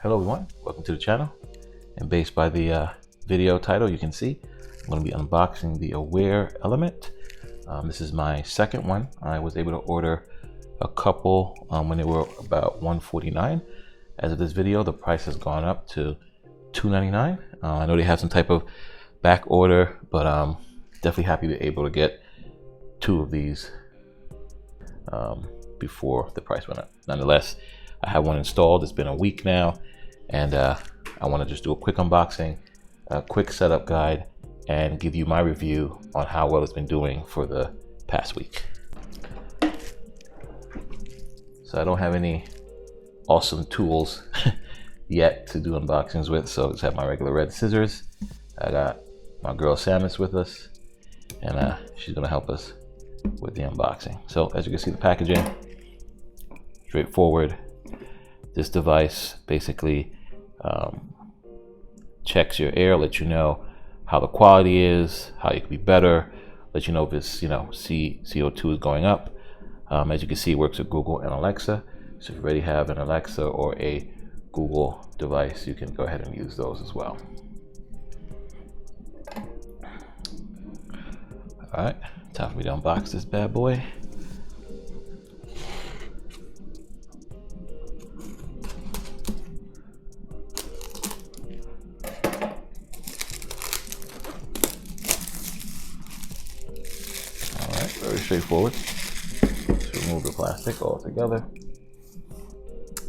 Hello everyone, welcome to the channel. And based by the video title, you can see I'm going to be unboxing the Awair Element. This is my second one. I was able to order a couple when they were about $149. As of this video, the price has gone up to $299. I know they have some type of back order, but definitely happy to be able to get two of these before the price went up. Nonetheless, I have one installed. It's been a week now, and I want to just do a quick unboxing, a quick setup guide, and give you my review on how well it's been doing for the past week. So I don't have any awesome tools yet to do unboxings with, so I just have my regular red scissors. I got my girl Samus with us, and she's gonna help us with the unboxing. So as you can see, the packaging, straightforward. This device basically checks your air, lets you know how the quality is, how you can be better, let you know if it's, CO2 is going up. As you can see, it works with Google and Alexa. So if you already have an Alexa or a Google device, you can go ahead and use those as well. All right, time for me to unbox this bad boy. Very straightforward. Just remove the plastic altogether,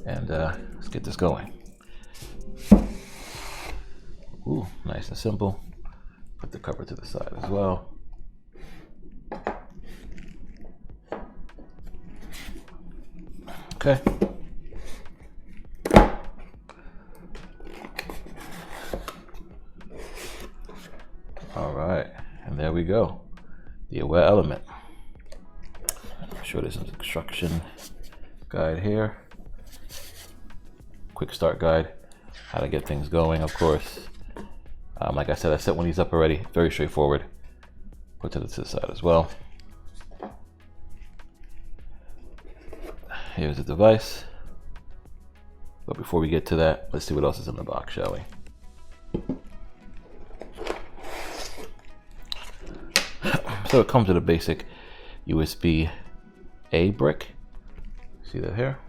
and let's get this going. Ooh, nice and simple. Put the cover to the side as well. Okay. All right, and there we go. The Awair Element. I'm sure there's an instruction guide here. Quick start guide, how to get things going, of course. Like I said, I set one of these up already. Very straightforward. Put it to the side as well. Here's the device. But before we get to that, let's see what else is in the box, shall we? So it comes with a basic USB-A brick. See that here?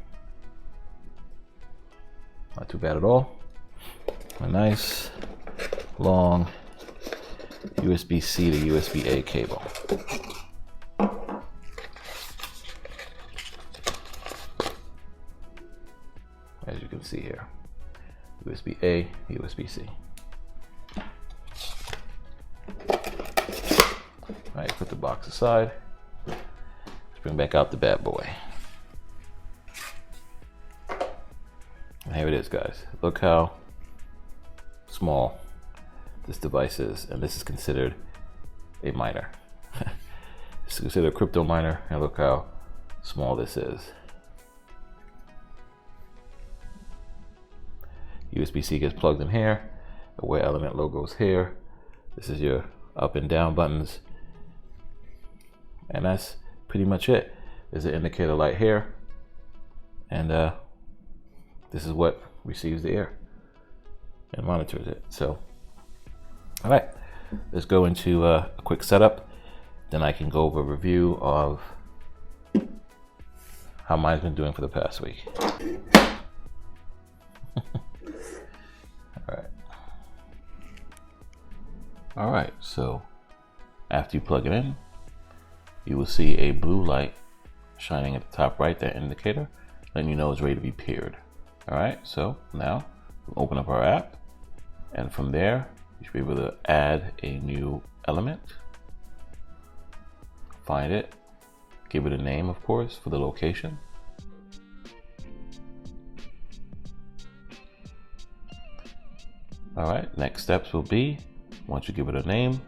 Not too bad at all. A nice long USB-C to USB-A cable. As you can see here, USB-A, USB-C. All right, put the box aside. Let's bring back out the bad boy. And here it is, guys. Look how small this device is, and this is considered a miner. It's considered a crypto miner, and look how small this is. USB-C gets plugged in here. The Awair Element logo's here. This is your up and down buttons. And that's pretty much it. There's an indicator light here, and this is what receives the air and monitors it. So, all right, let's go into a quick setup. Then I can go over a review of how mine's been doing for the past week. All right, so after you plug it in, you will see a blue light shining at the top right, that indicator, letting you know it's ready to be paired. All right, so now we'll open up our app, and from there, you should be able to add a new element, find it, give it a name, of course, for the location. All right, next steps will be, once you give it a name,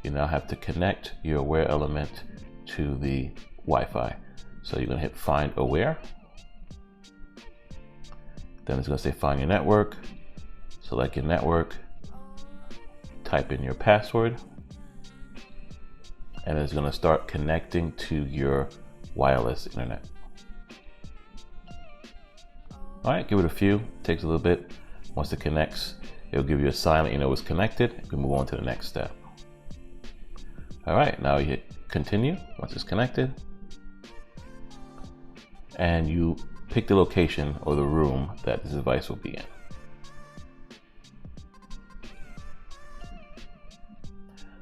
you now have to connect your Awair Element to the Wi-Fi. So you're gonna hit Find Awair. Then it's gonna say Find Your Network. Select your network. Type in your password. And it's gonna start connecting to your wireless internet. All right, give it a few, takes a little bit. Once it connects, it'll give you a sign that you know it's connected. You can move on to the next step. All right, now you hit continue once it's connected. And you pick the location or the room that this device will be in.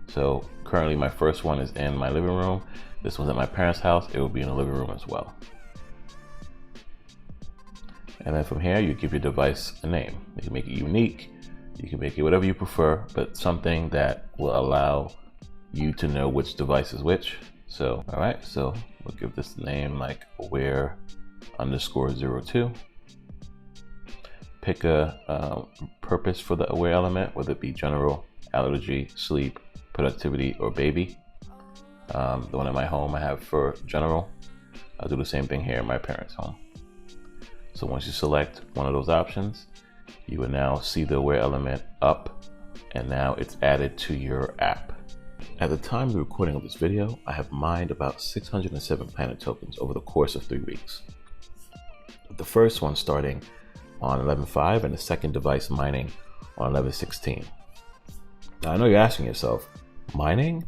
So currently my first one is in my living room. This one's at my parents' house. It will be in the living room as well. And then from here, you give your device a name. You can make it unique. You can make it whatever you prefer, but something that will allow you to know which device is which. So, all right, so we'll give this name like Awair _02. Pick a purpose for the Awair element, whether it be general, allergy, sleep, productivity, or baby. The one at my home I have for general. I'll do the same thing here in my parents' home. So once you select one of those options, you will now see the Awair element up, and now it's added to your app. At the time of the recording of this video, I have mined about 607 planet tokens over the course of 3 weeks. The first one starting on 11.5 and the second device mining on 11.16. Now I know you're asking yourself, mining?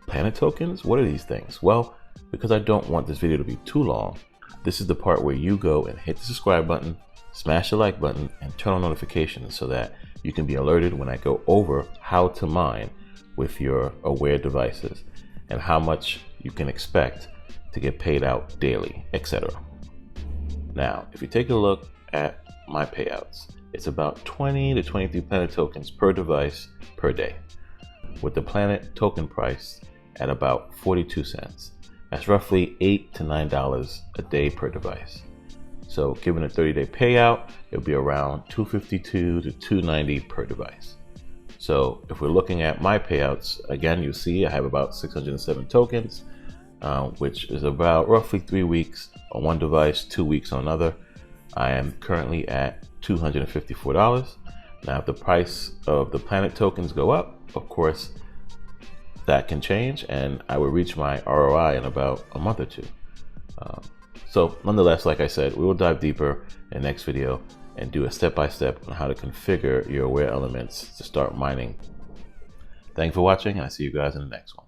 Planet tokens? What are these things? Well, because I don't want this video to be too long, this is the part where you go and hit the subscribe button, smash the like button, and turn on notifications so that you can be alerted when I go over how to mine with your Awair devices and how much you can expect to get paid out daily, etc. Now, if you take a look at my payouts, it's about 20 to 23 planet tokens per device per day, with the planet token price at about 42 cents. That's roughly $8 to $9 a day per device. So given a 30-day payout, it'll be around $252 to $290 per device. So if we're looking at my payouts, again, you see I have about 607 tokens, which is about roughly 3 weeks on one device, 2 weeks on another. I am currently at $254. Now, if the price of the planet tokens go up, of course, that can change, and I will reach my ROI in about a month or two. So nonetheless, like I said, we will dive deeper in the next video and do a step-by-step on how to configure your Awair elements to start mining. Thanks for watching, and I'll see you guys in the next one.